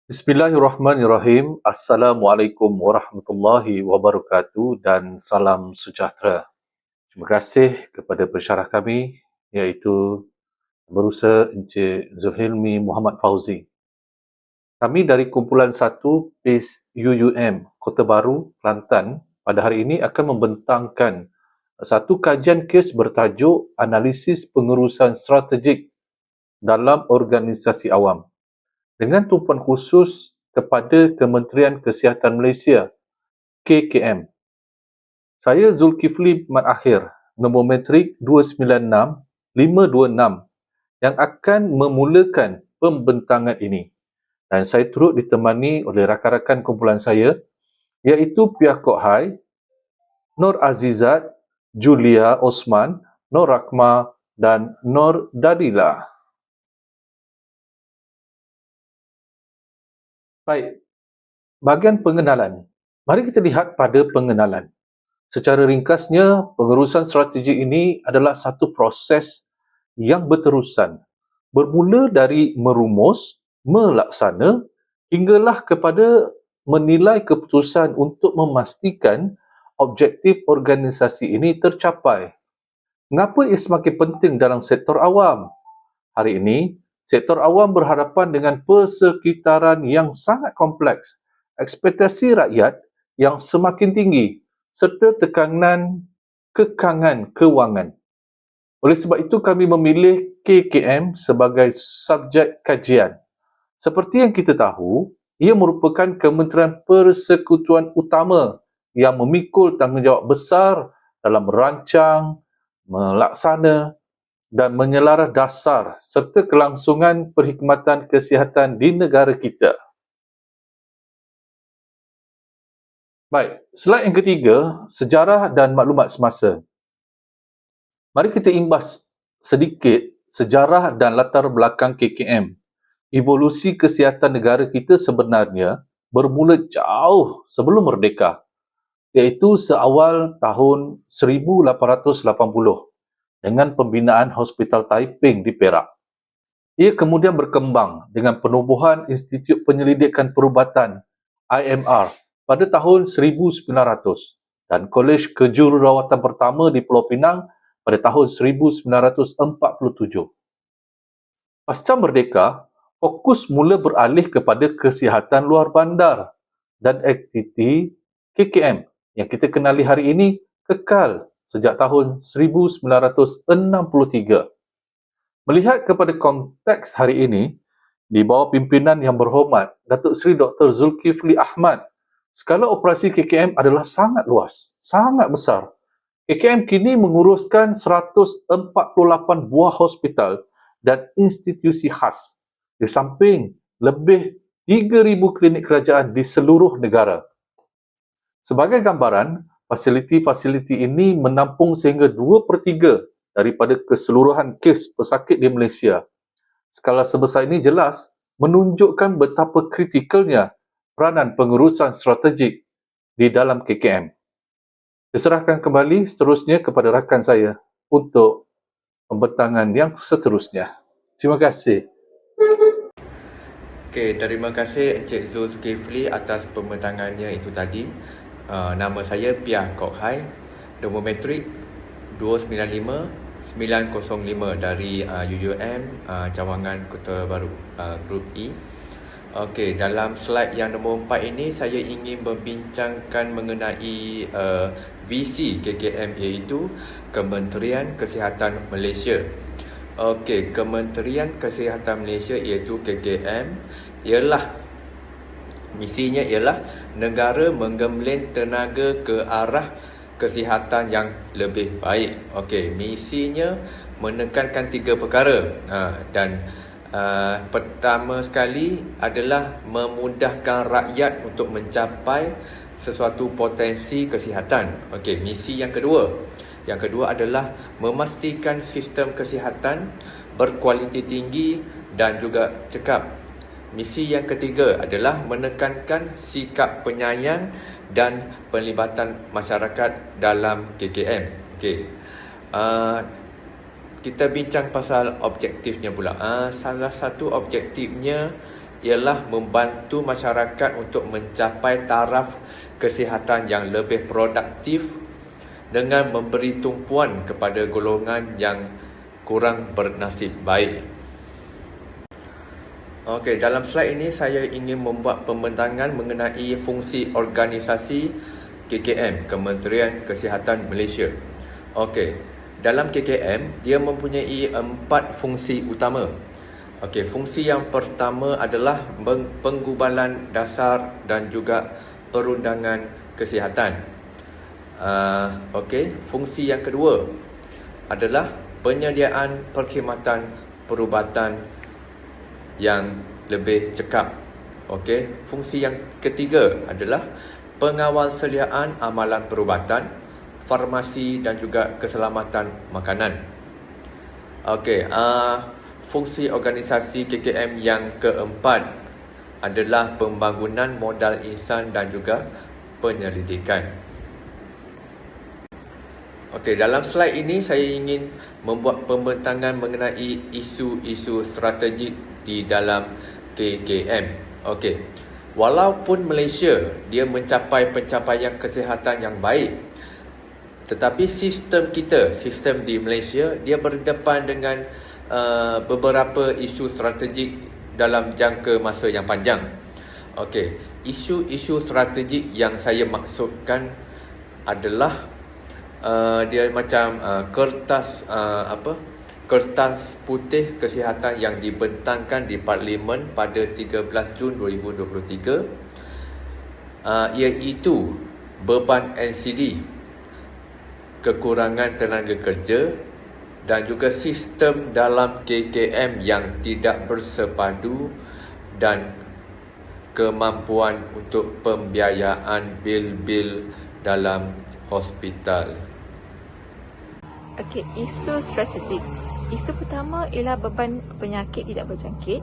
Bismillahirrahmanirrahim. Assalamualaikum warahmatullahi wabarakatuh dan salam sejahtera. Terima kasih kepada pensyarah kami iaitu Berusaha Encik Zulhilmi Muhammad Fauzi. Kami dari kumpulan 1 PACE UUM Kota Baru, Kelantan pada hari ini akan membentangkan satu kajian kes bertajuk Analisis Pengurusan Strategik dalam Organisasi Awam dengan tumpuan khusus kepada Kementerian Kesihatan Malaysia, KKM. Saya Zulkifli Mat Akhir, nombor metrik 296526 yang akan memulakan pembentangan ini. Dan saya turut ditemani oleh rakan-rakan kumpulan saya iaitu Piah Kok Hai, Nur Azizat, Julia Osman, Nur Rahma dan Nur Dalila. Baik, bahagian pengenalan. Mari kita lihat pada pengenalan. Secara ringkasnya, pengurusan strategi ini adalah satu proses yang berterusan. Bermula dari merumus, melaksana, hinggalah kepada menilai keputusan untuk memastikan objektif organisasi ini tercapai. Mengapa ia semakin penting dalam sektor awam? Hari ini, sektor awam berhadapan dengan persekitaran yang sangat kompleks, ekspektasi rakyat yang semakin tinggi, serta kekangan kewangan. Oleh sebab itu, kami memilih KKM sebagai subjek kajian. Seperti yang kita tahu, ia merupakan kementerian persekutuan utama yang memikul tanggungjawab besar dalam merancang, melaksana dan menyelaras dasar serta kelangsungan perkhidmatan kesihatan di negara kita. Baik, slide yang ketiga, sejarah dan maklumat semasa. Mari kita imbas sedikit sejarah dan latar belakang KKM. Evolusi kesihatan negara kita sebenarnya bermula jauh sebelum merdeka, iaitu seawal tahun 1880 dengan pembinaan Hospital Taiping di Perak. Ia kemudian berkembang dengan penubuhan Institut Penyelidikan Perubatan IMR pada tahun 1900 dan Kolej Kejururawatan pertama di Pulau Pinang pada tahun 1947. Pasca merdeka, fokus mula beralih kepada kesihatan luar bandar dan aktiviti KKM yang kita kenali hari ini kekal sejak tahun 1963. Melihat kepada konteks hari ini, di bawah pimpinan yang berhormat Datuk Seri Dr. Zulkifli Ahmad, skala operasi KKM adalah sangat luas, sangat besar. KKM kini menguruskan 148 buah hospital dan institusi khas, di samping lebih 3,000 klinik kerajaan di seluruh negara. Sebagai gambaran, fasiliti-fasiliti ini menampung sehingga 2/3 daripada keseluruhan kes pesakit di Malaysia. Skala sebesar ini jelas menunjukkan betapa kritikalnya peranan pengurusan strategik di dalam KKM. Diserahkan kembali seterusnya kepada rakan saya untuk pembentangan yang seterusnya. Terima kasih. Okey, terima kasih Encik Zulkifli atas pembentangannya itu tadi. Nama saya Piah Kok Hai, nombor metrik 295905 dari UUM Cawangan Kota Baru Grup E. Okey, dalam slide yang nombor 4 ini saya ingin membincangkan mengenai visi KKM iaitu Kementerian Kesihatan Malaysia. Okey, Kementerian Kesihatan Malaysia iaitu KKM misinya ialah negara menggembleng tenaga ke arah kesihatan yang lebih baik. Okey, misinya menekankan 3 perkara dan pertama sekali adalah memudahkan rakyat untuk mencapai sesuatu potensi kesihatan. Okey, misi yang kedua adalah memastikan sistem kesihatan berkualiti tinggi dan juga cekap. Misi yang ketiga adalah menekankan sikap penyayang dan pelibatan masyarakat dalam KKM. Okey. Kita bincang pasal objektifnya pula. Salah satu objektifnya ialah membantu masyarakat untuk mencapai taraf kesihatan yang lebih produktif dengan memberi tumpuan kepada golongan yang kurang bernasib baik. Okey, dalam slide ini saya ingin membuat pembentangan mengenai fungsi organisasi KKM, Kementerian Kesihatan Malaysia. Okey, dalam KKM dia mempunyai 4 fungsi utama. Okey, fungsi yang pertama adalah penggubalan dasar dan juga perundangan kesihatan. Okey, fungsi yang kedua adalah penyediaan perkhidmatan perubatan yang lebih cekap. Okey, fungsi yang ketiga adalah pengawal seliaan amalan perubatan, farmasi dan juga keselamatan makanan. Okey, fungsi organisasi KKM yang keempat adalah pembangunan modal insan dan juga penyelidikan. Okey, dalam slide ini saya ingin membuat pembentangan mengenai isu-isu strategik di dalam KKM. Okey, walaupun Malaysia dia mencapai pencapaian kesihatan yang baik, tetapi sistem di Malaysia dia berdepan dengan beberapa isu strategik dalam jangka masa yang panjang. Okey, isu-isu strategik yang saya maksudkan adalah dia macam kertas putih kesihatan yang dibentangkan di Parlimen pada 13 Jun 2023, iaitu beban NCD, kekurangan tenaga kerja dan juga sistem dalam KKM yang tidak bersepadu dan kemampuan untuk pembiayaan bil-bil dalam hospital. Okey, isu strategik. Isu pertama ialah beban penyakit tidak berjangkit.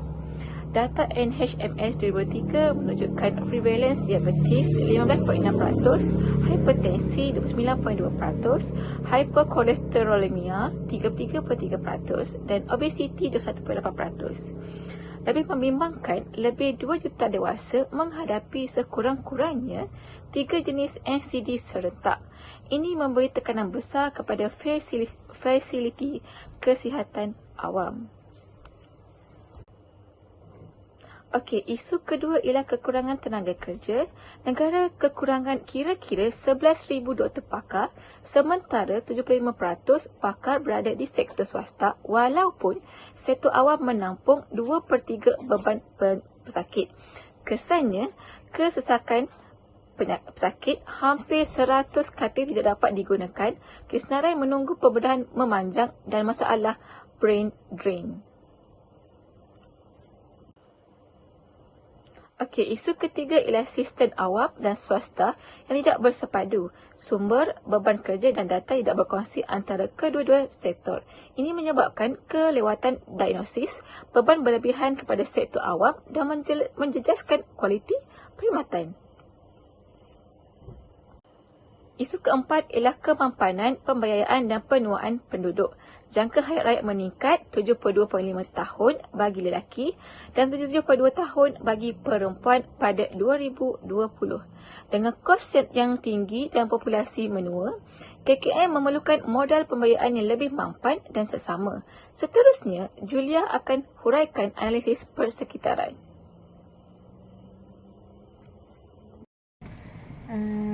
Data NHMS 2003 menunjukkan prevalence diabetes 15.6%, hipertensi 29.2%, hyperkolesterolemia 33.3% dan obesiti 21.8%. Lebih membimbangkan, lebih 2 juta dewasa menghadapi sekurang-kurangnya 3 jenis NCD serentak. Ini memberi tekanan besar kepada fasiliti kesihatan awam. Okey, isu kedua ialah kekurangan tenaga kerja. Negara kekurangan kira-kira 11,000 doktor pakar, sementara 75% pakar berada di sektor swasta, walaupun sektor awam menampung 2/3 beban pesakit. Kesannya, kesesakan pesakit hampir 100 katil tidak dapat digunakan, kesenarai menunggu pembedahan memanjang dan masalah brain drain. Okey, isu ketiga ialah sistem awam dan swasta yang tidak bersepadu. Sumber, beban kerja dan data tidak berkongsi antara kedua-dua sektor. Ini menyebabkan kelewatan diagnosis, beban berlebihan kepada sektor awam dan menjejaskan kualiti perkhidmatan. Isu keempat ialah kemampanan, pembiayaan dan penuaan penduduk. Jangka hayat rakyat meningkat 72.5 tahun bagi lelaki dan 77.2 tahun bagi perempuan pada 2020. Dengan kos yang tinggi dan populasi menua, KKM memerlukan modal pembiayaan yang lebih mampan dan seksama. Seterusnya, Julia akan huraikan analisis persekitaran.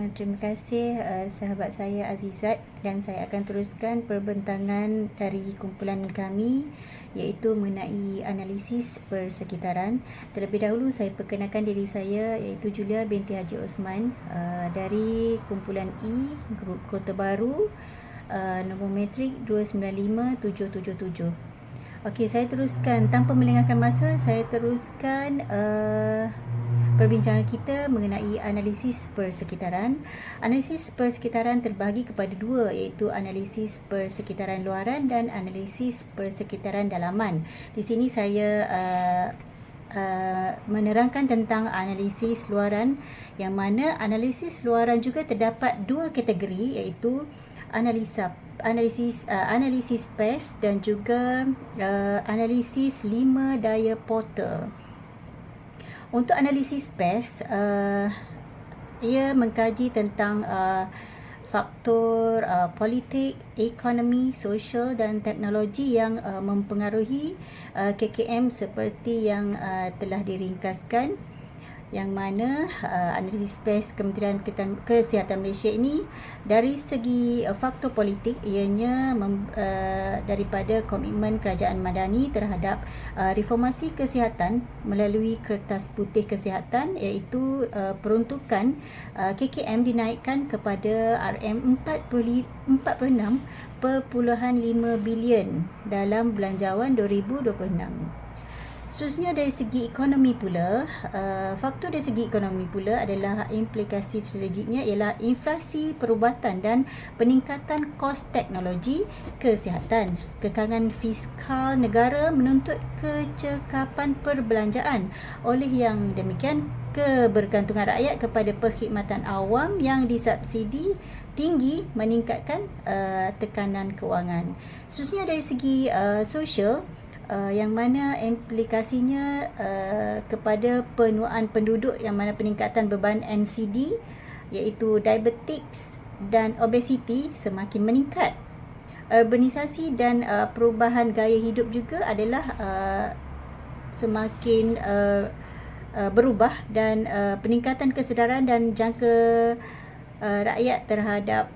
Terima kasih sahabat saya Azizat, dan saya akan teruskan perbentangan dari kumpulan kami iaitu mengenai analisis persekitaran. Terlebih dahulu saya perkenalkan diri saya iaitu Julia binti Haji Osman dari kumpulan E, Grup Kota Baru, nombor matrik 295777. Okey, saya teruskan tanpa melengahkan masa, saya teruskan perbincangan kita mengenai analisis persekitaran. Analisis persekitaran terbahagi kepada dua, iaitu analisis persekitaran luaran dan analisis persekitaran dalaman. Di sini saya menerangkan tentang analisis luaran, yang mana analisis luaran juga terdapat dua kategori, iaitu analisis PES dan juga analisis 5 daya portal. Untuk analisis PES, ia mengkaji tentang faktor politik, ekonomi, sosial dan teknologi yang mempengaruhi KKM seperti yang telah diringkaskan, yang mana analisis PES Kementerian Kesihatan Malaysia ini dari segi faktor politik ianya daripada komitmen kerajaan Madani terhadap reformasi kesihatan melalui Kertas Putih Kesihatan, iaitu peruntukan KKM dinaikkan kepada RM46.5 bilion dalam Belanjawan 2026. Seterusnya dari segi ekonomi pula, faktor dari segi ekonomi pula adalah implikasi strategiknya ialah inflasi perubatan dan peningkatan kos teknologi kesihatan. Kekangan fiskal negara menuntut kecekapan perbelanjaan. Oleh yang demikian, kebergantungan rakyat kepada perkhidmatan awam yang disubsidi tinggi meningkatkan tekanan kewangan. Seterusnya dari segi sosial, yang mana implikasinya kepada penuaan penduduk, yang mana peningkatan beban NCD iaitu diabetics dan obesiti semakin meningkat. Urbanisasi dan perubahan gaya hidup juga adalah semakin berubah, dan peningkatan kesedaran dan jangka rakyat terhadap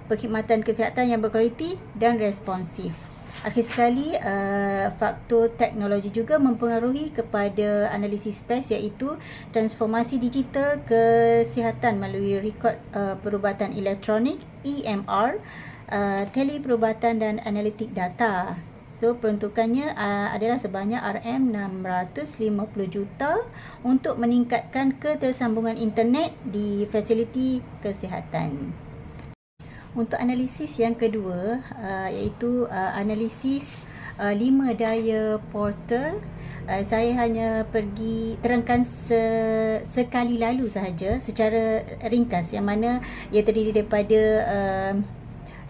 perkhidmatan kesihatan yang berkualiti dan responsif. Akhir sekali, faktor teknologi juga mempengaruhi kepada analisis PES, iaitu transformasi digital kesihatan melalui rekod perubatan elektronik EMR, teleperubatan dan analitik data. So, peruntukannya adalah sebanyak RM650 juta untuk meningkatkan ketersambungan internet di fasiliti kesihatan. Untuk analisis yang kedua, iaitu analisis 5 daya portal, saya hanya pergi terangkan sekali lalu sahaja secara ringkas, yang mana ia terdiri daripada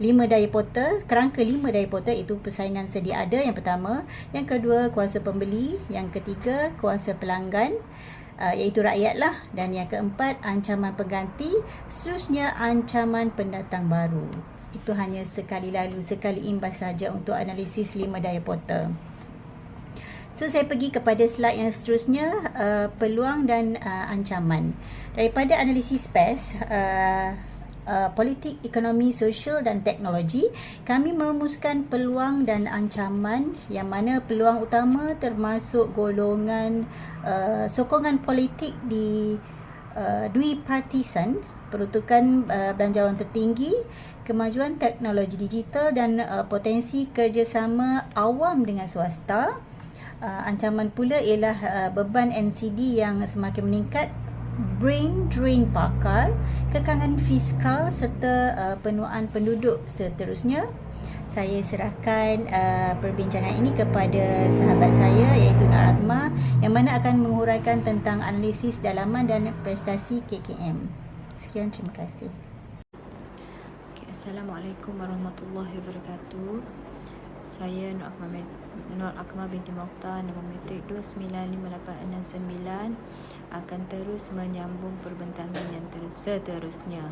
5 daya portal. Kerangka 5 daya portal itu persaingan sedia ada yang pertama, yang kedua kuasa pembeli, yang ketiga kuasa pelanggan, iaitu rakyat lah, dan yang keempat ancaman pengganti, seterusnya ancaman pendatang baru. Itu hanya sekali lalu, sekali imbas saja untuk analisis 5 daya portal. So, saya pergi kepada slide yang seterusnya, peluang dan ancaman. Daripada analisis PES, politik, ekonomi, sosial dan teknologi, kami merumuskan peluang dan ancaman, yang mana peluang utama termasuk golongan sokongan politik di duipartisan, peruntukan belanjawan tertinggi, kemajuan teknologi digital dan potensi kerjasama awam dengan swasta. Ancaman pula ialah beban NCD yang semakin meningkat, brain drain pakar, kekangan fiskal serta penuaan penduduk seterusnya. Saya serahkan perbincangan ini kepada sahabat saya, iaitu Nur Akmal, yang mana akan menguraikan tentang analisis dalaman dan prestasi KKM. Sekian, terima kasih. Assalamualaikum warahmatullahi wabarakatuh. Saya Nur Akmal binti Mokhtar, nombor metrik 295869, akan terus menyambung perbincangan yang seterusnya,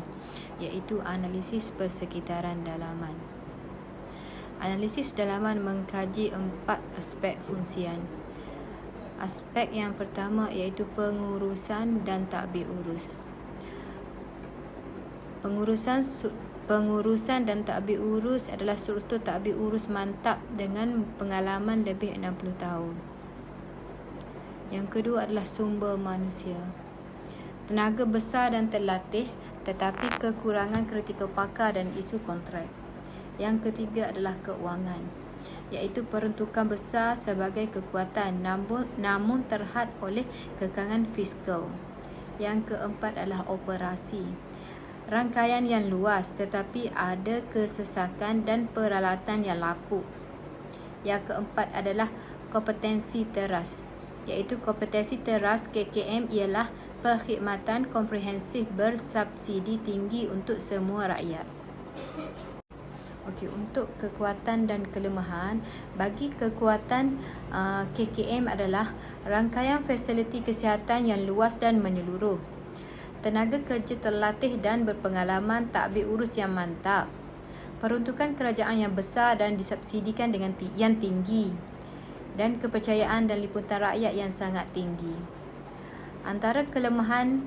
iaitu analisis persekitaran dalaman. Analisis dalaman mengkaji 4 aspek fungsian. Aspek yang pertama iaitu pengurusan dan tadbir urus. Pengurusan dan tadbir urus adalah struktur tadbir urus mantap dengan pengalaman lebih 60 tahun. Yang kedua adalah sumber manusia. Tenaga besar dan terlatih, tetapi kekurangan kritikal pakar dan isu kontrak. Yang ketiga adalah keuangan, iaitu peruntukan besar sebagai kekuatan namun terhad oleh kekangan fiskal. Yang keempat adalah operasi. Rangkaian yang luas tetapi ada kesesakan dan peralatan yang lapuk. Yang keempat adalah kompetensi teras, iaitu kompetensi teras KKM ialah perkhidmatan komprehensif bersubsidi tinggi untuk semua rakyat. Okey, untuk kekuatan dan kelemahan, bagi kekuatan KKM adalah rangkaian fasiliti kesihatan yang luas dan menyeluruh. Tenaga kerja terlatih dan berpengalaman tadbir urus yang mantap. Peruntukan kerajaan yang besar dan disubsidikan dengan yang tinggi. Dan kepercayaan dan liputan rakyat yang sangat tinggi. Antara kelemahan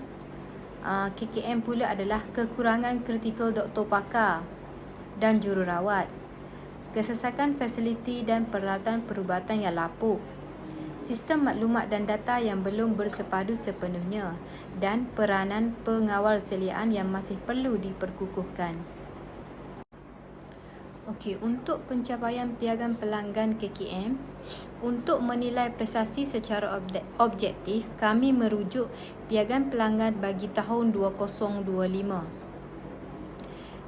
KKM pula adalah kekurangan kritikal doktor pakar dan jururawat, kesesakan fasiliti dan peralatan perubatan yang lapuk, sistem maklumat dan data yang belum bersepadu sepenuhnya, dan peranan pengawal seliaan yang masih perlu diperkukuhkan. Okey, untuk pencapaian piagam pelanggan KKM, untuk menilai prestasi secara objektif, kami merujuk piagam pelanggan bagi tahun 2025.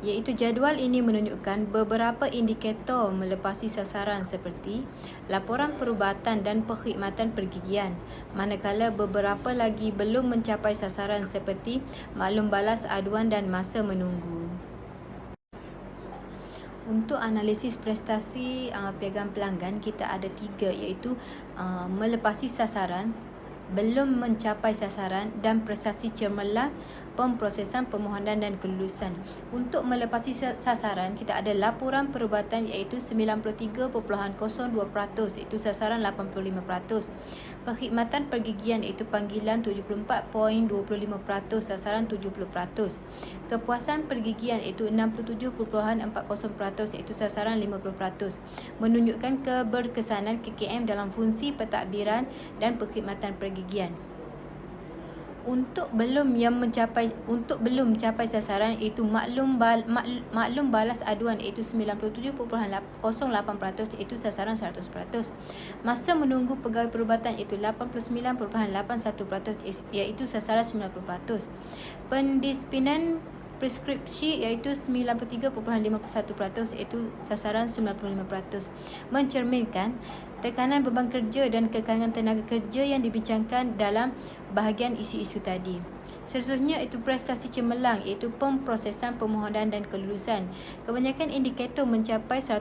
Iaitu jadual ini menunjukkan beberapa indikator melepasi sasaran seperti laporan perubatan dan perkhidmatan pergigian, manakala beberapa lagi belum mencapai sasaran seperti maklum balas aduan dan masa menunggu. Untuk analisis prestasi piagam pelanggan, kita ada 3, iaitu melepasi sasaran, belum mencapai sasaran dan prestasi cemerlang pemprosesan permohonan dan kelulusan. Untuk melepasi sasaran, kita ada laporan perubatan iaitu 93.02%, iaitu sasaran 85%. Perkhidmatan pergigian iaitu panggilan 74.25%, sasaran 70%. Kepuasan pergigian iaitu 67.40%, iaitu sasaran 50%. Menunjukkan keberkesanan KKM dalam fungsi pentadbiran dan perkhidmatan pergigian. Untuk belum mencapai sasaran iaitu maklum balas aduan iaitu 97.08%, iaitu sasaran 100%. Masa menunggu pegawai perubatan iaitu 89.81%, iaitu sasaran 90%. Pendisiplinan preskripsi iaitu 93.51%, iaitu sasaran 95%. Mencerminkan tekanan beban kerja dan kekangan tenaga kerja yang dibincangkan dalam bahagian isu-isu tadi. Seterusnya itu prestasi cemerlang iaitu pemprosesan permohonan dan kelulusan. Kebanyakan indikator mencapai 100%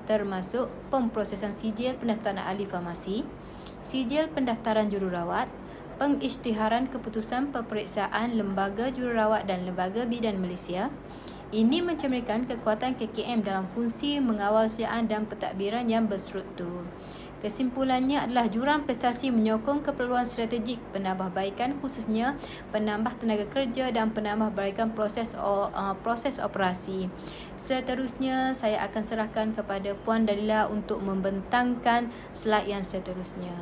termasuk pemprosesan sijil pendaftaran ahli farmasi, sijil pendaftaran jururawat, pengisytiharan keputusan peperiksaan lembaga jururawat dan lembaga bidan Malaysia. Ini mencerminkan kekuatan KKM dalam fungsi mengawal seliaan dan pentadbiran yang berstruktur. Kesimpulannya adalah jurang prestasi menyokong keperluan strategik penambahbaikan, khususnya penambah tenaga kerja dan penambahbaikan proses operasi. Seterusnya saya akan serahkan kepada Puan Dalila untuk membentangkan slide yang seterusnya.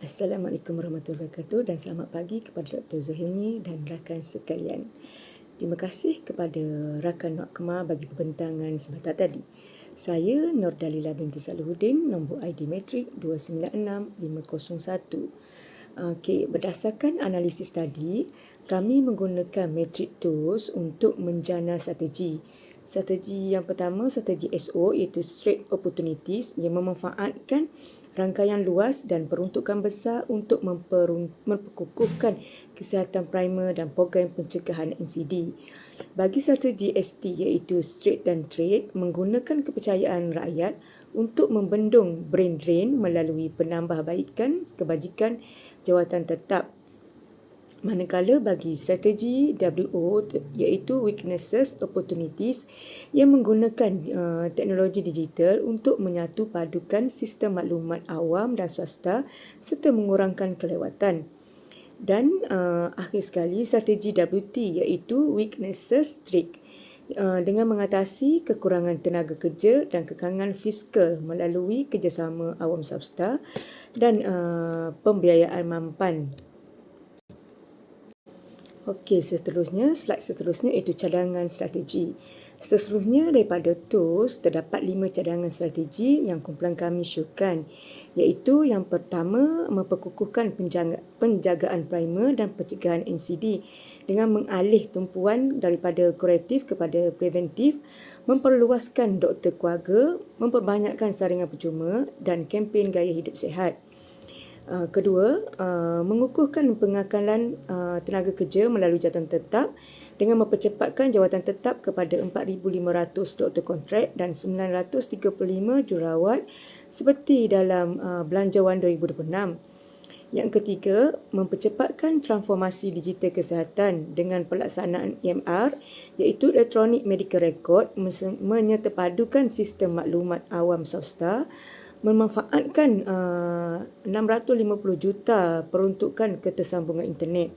Assalamualaikum warahmatullahi wabarakatuh dan selamat pagi kepada Dr. Zuhilmi dan rakan sekalian. Terima kasih kepada rakan Nok Kemar bagi pembentangan sebentar tadi. Saya Nur Dalila binti Salahuddin, nombor ID matrik 296501. Berdasarkan analisis tadi, kami menggunakan matrik tools untuk menjana strategi. Strategi yang pertama, strategi SO iaitu Straight Opportunities yang memanfaatkan rangkaian luas dan peruntukan besar untuk memperkukuhkan kesihatan primer dan program pencegahan NCD. Bagi strategi ST iaitu Straight dan Trade, menggunakan kepercayaan rakyat untuk membendung brain drain melalui penambahbaikan kebajikan jawatan tetap. Manakala bagi strategi WO iaitu Weaknesses Opportunities yang menggunakan teknologi digital untuk menyatu padukan sistem maklumat awam dan swasta serta mengurangkan kelewatan. Dan akhir sekali strategi WT iaitu Weaknesses Trick dengan mengatasi kekurangan tenaga kerja dan kekangan fiskal melalui kerjasama awam swasta dan pembiayaan mampan. Okey, slide seterusnya iaitu cadangan strategi. Seterusnya daripada tools, terdapat 5 cadangan strategi yang kumpulan kami syorkan, iaitu yang pertama, memperkukuhkan penjagaan primer dan pencegahan NCD dengan mengalih tumpuan daripada kuratif kepada preventif, memperluaskan doktor keluarga, memperbanyakkan saringan percuma dan kempen gaya hidup sihat. Kedua, mengukuhkan pengakalan tenaga kerja melalui jawatan tetap dengan mempercepatkan jawatan tetap kepada 4,500 doktor kontrak dan 935 jururawat seperti dalam Belanjawan 2026. Yang ketiga, mempercepatkan transformasi digital kesihatan dengan pelaksanaan EMR iaitu Electronic Medical Record menyertapadukan sistem maklumat awam swasta memanfaatkan 650 juta peruntukan ketersambungan internet.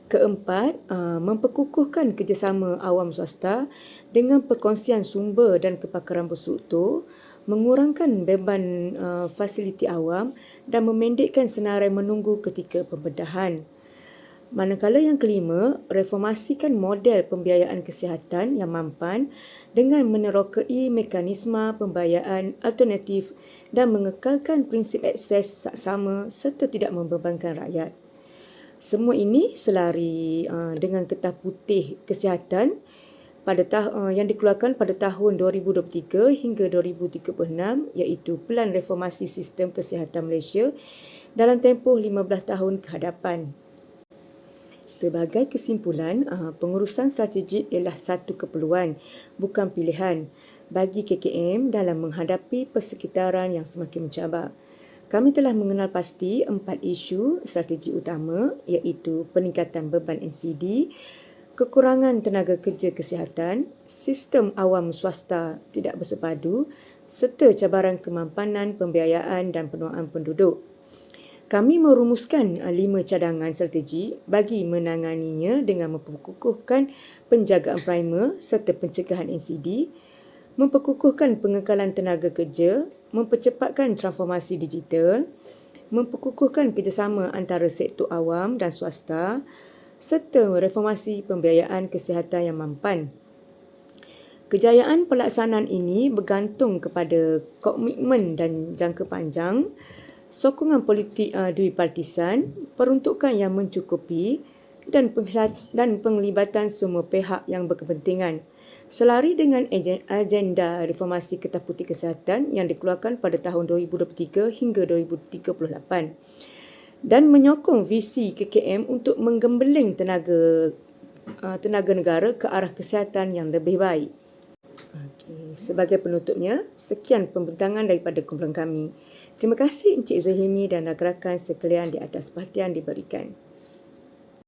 Keempat, memperkukuhkan kerjasama awam swasta dengan perkongsian sumber dan kepakaran berstruktur, mengurangkan beban fasiliti awam dan memendekkan senarai menunggu ketika pembedahan. Manakala yang kelima, reformasikan model pembiayaan kesihatan yang mampan dengan menerokai mekanisme pembiayaan alternatif dan mengekalkan prinsip akses saksama serta tidak membebankan rakyat. Semua ini selari dengan Kertas Putih Kesihatan yang dikeluarkan pada tahun 2023 hingga 2036 iaitu Pelan Reformasi Sistem Kesihatan Malaysia dalam tempoh 15 tahun ke hadapan. Sebagai kesimpulan, pengurusan strategik ialah satu keperluan, bukan pilihan bagi KKM dalam menghadapi persekitaran yang semakin mencabar. Kami telah mengenal pasti 4 isu strategi utama iaitu peningkatan beban NCD, kekurangan tenaga kerja kesihatan, sistem awam swasta tidak bersepadu serta cabaran kemampanan pembiayaan dan penuaan penduduk. Kami merumuskan 5 cadangan strategi bagi menanganinya dengan memperkukuhkan penjagaan primer serta pencegahan NCD, memperkukuhkan pengekalan tenaga kerja, mempercepatkan transformasi digital, memperkukuhkan kerjasama antara sektor awam dan swasta, serta reformasi pembiayaan kesihatan yang mampan. Kejayaan pelaksanaan ini bergantung kepada komitmen dan jangka panjang, sokongan politik duipartisan, peruntukan yang mencukupi dan penglibatan semua pihak yang berkepentingan. Selari dengan agenda reformasi Kertas Putih Kesihatan yang dikeluarkan pada tahun 2023 hingga 2038. Dan menyokong visi KKM untuk menggembeling tenaga negara ke arah kesihatan yang lebih baik. Sebagai penutupnya, sekian pembentangan daripada kumpulan kami. Terima kasih Encik Zulhimi dan rakan-rakan sekalian di atas perhatian diberikan.